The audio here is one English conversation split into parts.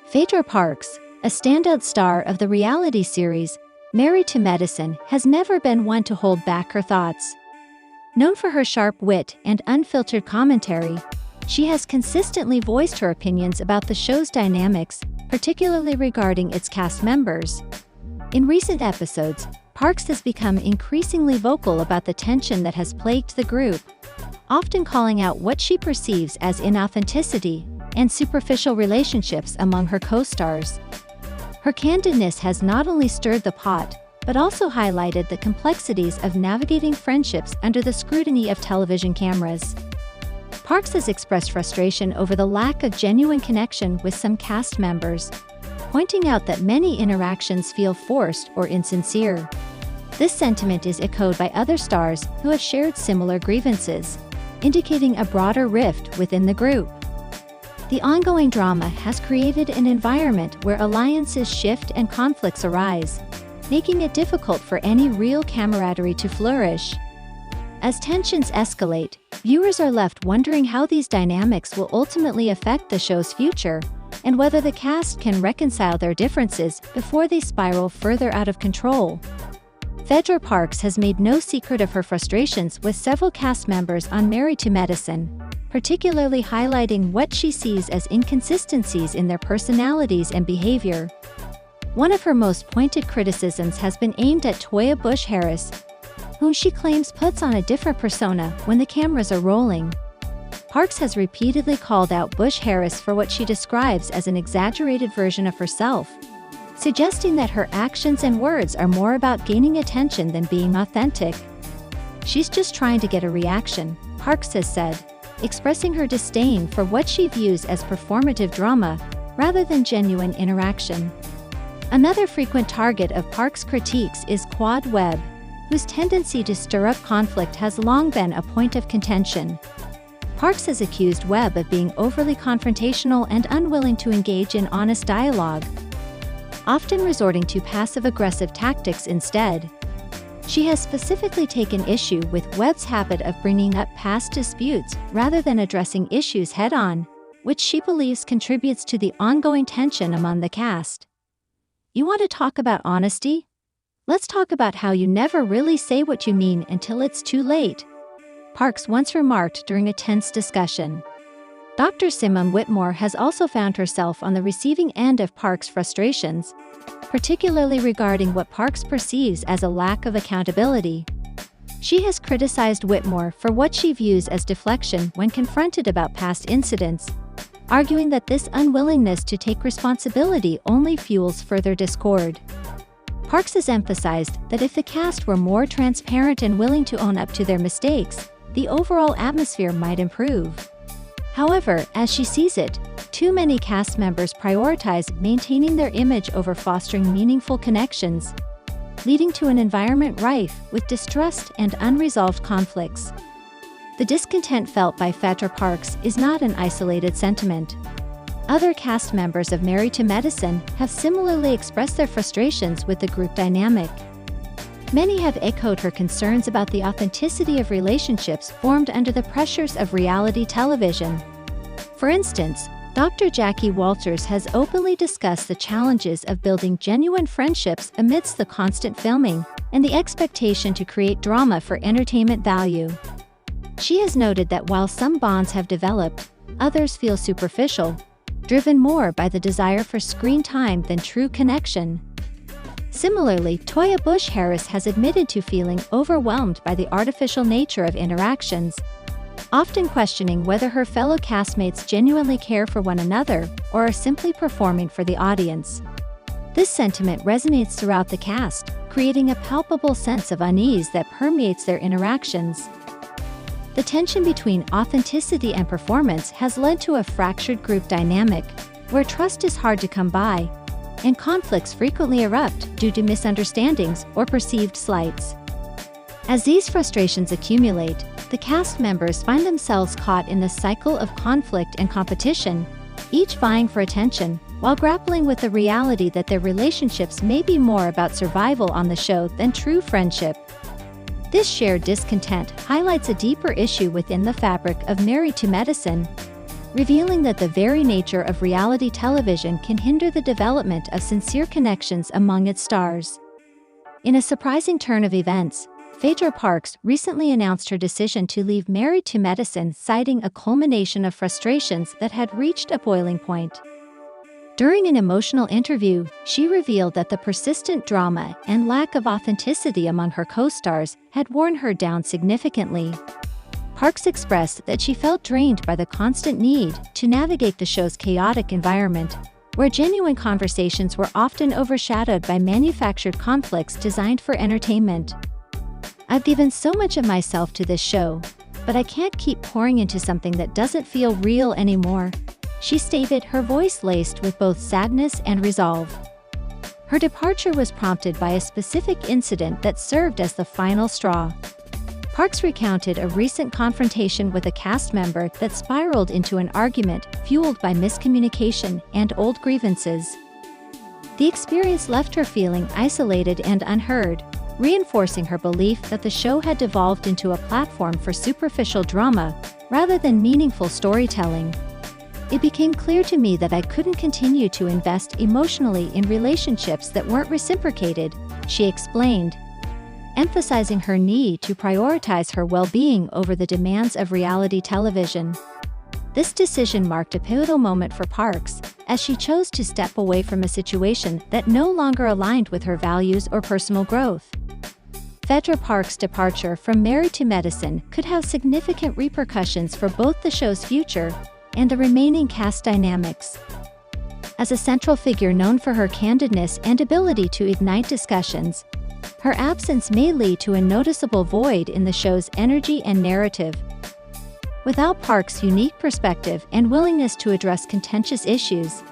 Phaedra Parks, a standout star of the reality series Married to Medicine, has never been one to hold back her thoughts. Known for her sharp wit and unfiltered commentary, she has consistently voiced her opinions about the show's dynamics, particularly regarding its cast members. In recent episodes, Parks has become increasingly vocal about the tension that has plagued the group, often calling out what she perceives as inauthenticity and superficial relationships among her co-stars. Her candidness has not only stirred the pot, but also highlighted the complexities of navigating friendships under the scrutiny of television cameras. Parks has expressed frustration over the lack of genuine connection with some cast members, pointing out that many interactions feel forced or insincere. This sentiment is echoed by other stars who have shared similar grievances, indicating a broader rift within the group. The ongoing drama has created an environment where alliances shift and conflicts arise, making it difficult for any real camaraderie to flourish. As tensions escalate, viewers are left wondering how these dynamics will ultimately affect the show's future, and whether the cast can reconcile their differences before they spiral further out of control. Phaedra Parks has made no secret of her frustrations with several cast members on Married to Medicine, particularly highlighting what she sees as inconsistencies in their personalities and behavior. One of her most pointed criticisms has been aimed at Toya Bush-Harris, whom she claims puts on a different persona when the cameras are rolling. Parks has repeatedly called out Bush-Harris for what she describes as an exaggerated version of herself, suggesting that her actions and words are more about gaining attention than being authentic. "She's just trying to get a reaction," Parks has said, expressing her disdain for what she views as performative drama rather than genuine interaction. Another frequent target of Parks' critiques is Quad Webb, whose tendency to stir up conflict has long been a point of contention. Parks has accused Webb of being overly confrontational and unwilling to engage in honest dialogue, often resorting to passive-aggressive tactics instead. She has specifically taken issue with Webb's habit of bringing up past disputes rather than addressing issues head-on, which she believes contributes to the ongoing tension among the cast. "You want to talk about honesty? Let's talk about how you never really say what you mean until it's too late," Parks once remarked during a tense discussion. Dr. Simone Whitmore has also found herself on the receiving end of Parks' frustrations, particularly regarding what Parks perceives as a lack of accountability. She has criticized Whitmore for what she views as deflection when confronted about past incidents, arguing that this unwillingness to take responsibility only fuels further discord. Parks has emphasized that if the cast were more transparent and willing to own up to their mistakes, the overall atmosphere might improve. However, as she sees it, too many cast members prioritize maintaining their image over fostering meaningful connections, leading to an environment rife with distrust and unresolved conflicts. The discontent felt by Phaedra Parks is not an isolated sentiment. Other cast members of Married to Medicine have similarly expressed their frustrations with the group dynamic. Many have echoed her concerns about the authenticity of relationships formed under the pressures of reality television. For instance, Dr. Jackie Walters has openly discussed the challenges of building genuine friendships amidst the constant filming and the expectation to create drama for entertainment value. She has noted that while some bonds have developed, others feel superficial, driven more by the desire for screen time than true connection. Similarly, Toya Bush-Harris has admitted to feeling overwhelmed by the artificial nature of interactions, often questioning whether her fellow castmates genuinely care for one another or are simply performing for the audience. This sentiment resonates throughout the cast, creating a palpable sense of unease that permeates their interactions. The tension between authenticity and performance has led to a fractured group dynamic, where trust is hard to come by, and conflicts frequently erupt due to misunderstandings or perceived slights. As these frustrations accumulate, the cast members find themselves caught in a cycle of conflict and competition, each vying for attention, while grappling with the reality that their relationships may be more about survival on the show than true friendship. This shared discontent highlights a deeper issue within the fabric of Married to Medicine. revealing that the very nature of reality television can hinder the development of sincere connections among its stars. In a surprising turn of events, Phaedra Parks recently announced her decision to leave Married to Medicine, citing a culmination of frustrations that had reached a boiling point. During an emotional interview, she revealed that the persistent drama and lack of authenticity among her co-stars had worn her down significantly. Parks expressed that she felt drained by the constant need to navigate the show's chaotic environment, where genuine conversations were often overshadowed by manufactured conflicts designed for entertainment. "I've given so much of myself to this show, but I can't keep pouring into something that doesn't feel real anymore," she stated, her voice laced with both sadness and resolve. Her departure was prompted by a specific incident that served as the final straw. Parks recounted a recent confrontation with a cast member that spiraled into an argument fueled by miscommunication and old grievances. The experience left her feeling isolated and unheard, reinforcing her belief that the show had devolved into a platform for superficial drama rather than meaningful storytelling. "It became clear to me that I couldn't continue to invest emotionally in relationships that weren't reciprocated," she explained, emphasizing her need to prioritize her well-being over the demands of reality television. This decision marked a pivotal moment for Parks, as she chose to step away from a situation that no longer aligned with her values or personal growth. Phaedra Parks' departure from Married to Medicine could have significant repercussions for both the show's future and the remaining cast dynamics. As a central figure known for her candidness and ability to ignite discussions, her absence may lead to a noticeable void in the show's energy and narrative. Without Parks' unique perspective and willingness to address contentious issues,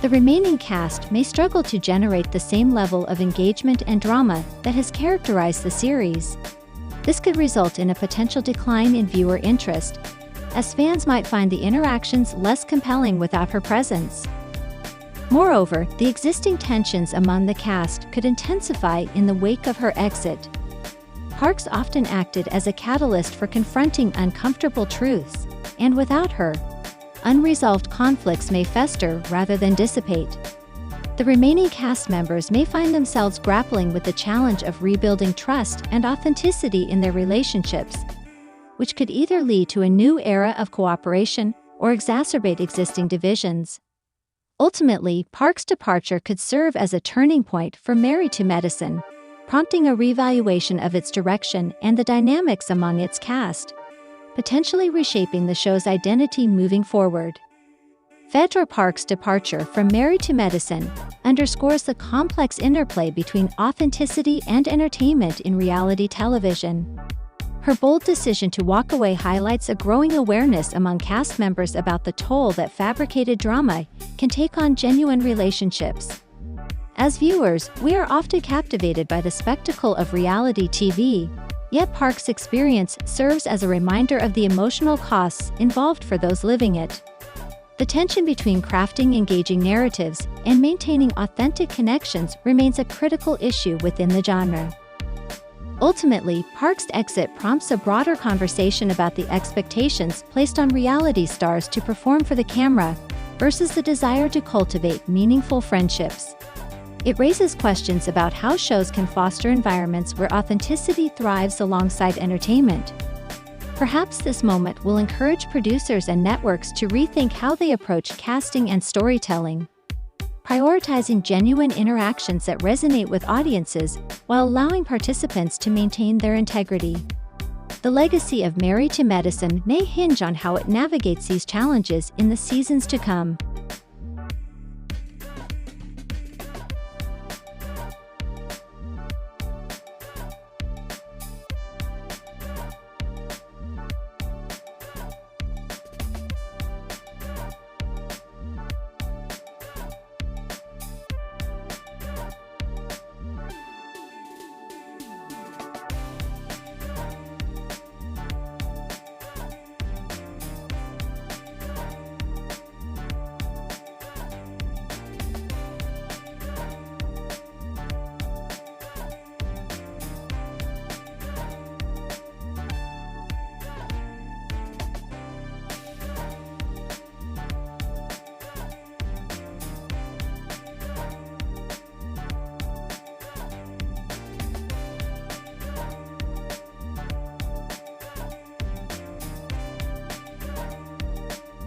the remaining cast may struggle to generate the same level of engagement and drama that has characterized the series. This could result in a potential decline in viewer interest, as fans might find the interactions less compelling without her presence. Moreover, the existing tensions among the cast could intensify in the wake of her exit. Parks often acted as a catalyst for confronting uncomfortable truths, and without her, unresolved conflicts may fester rather than dissipate. The remaining cast members may find themselves grappling with the challenge of rebuilding trust and authenticity in their relationships, which could either lead to a new era of cooperation or exacerbate existing divisions. Ultimately, Parks' departure could serve as a turning point for Married to Medicine, prompting a reevaluation of its direction and the dynamics among its cast, potentially reshaping the show's identity moving forward. Phaedra Parks' departure from Married to Medicine underscores the complex interplay between authenticity and entertainment in reality television. Her bold decision to walk away highlights a growing awareness among cast members about the toll that fabricated drama can take on genuine relationships. As viewers, we are often captivated by the spectacle of reality TV, yet Parks' experience serves as a reminder of the emotional costs involved for those living it. The tension between crafting engaging narratives and maintaining authentic connections remains a critical issue within the genre. Ultimately, Parks' exit prompts a broader conversation about the expectations placed on reality stars to perform for the camera versus the desire to cultivate meaningful friendships. It raises questions about how shows can foster environments where authenticity thrives alongside entertainment. Perhaps this moment will encourage producers and networks to rethink how they approach casting and storytelling, prioritizing genuine interactions that resonate with audiences while allowing participants to maintain their integrity. The legacy of Married to Medicine may hinge on how it navigates these challenges in the seasons to come.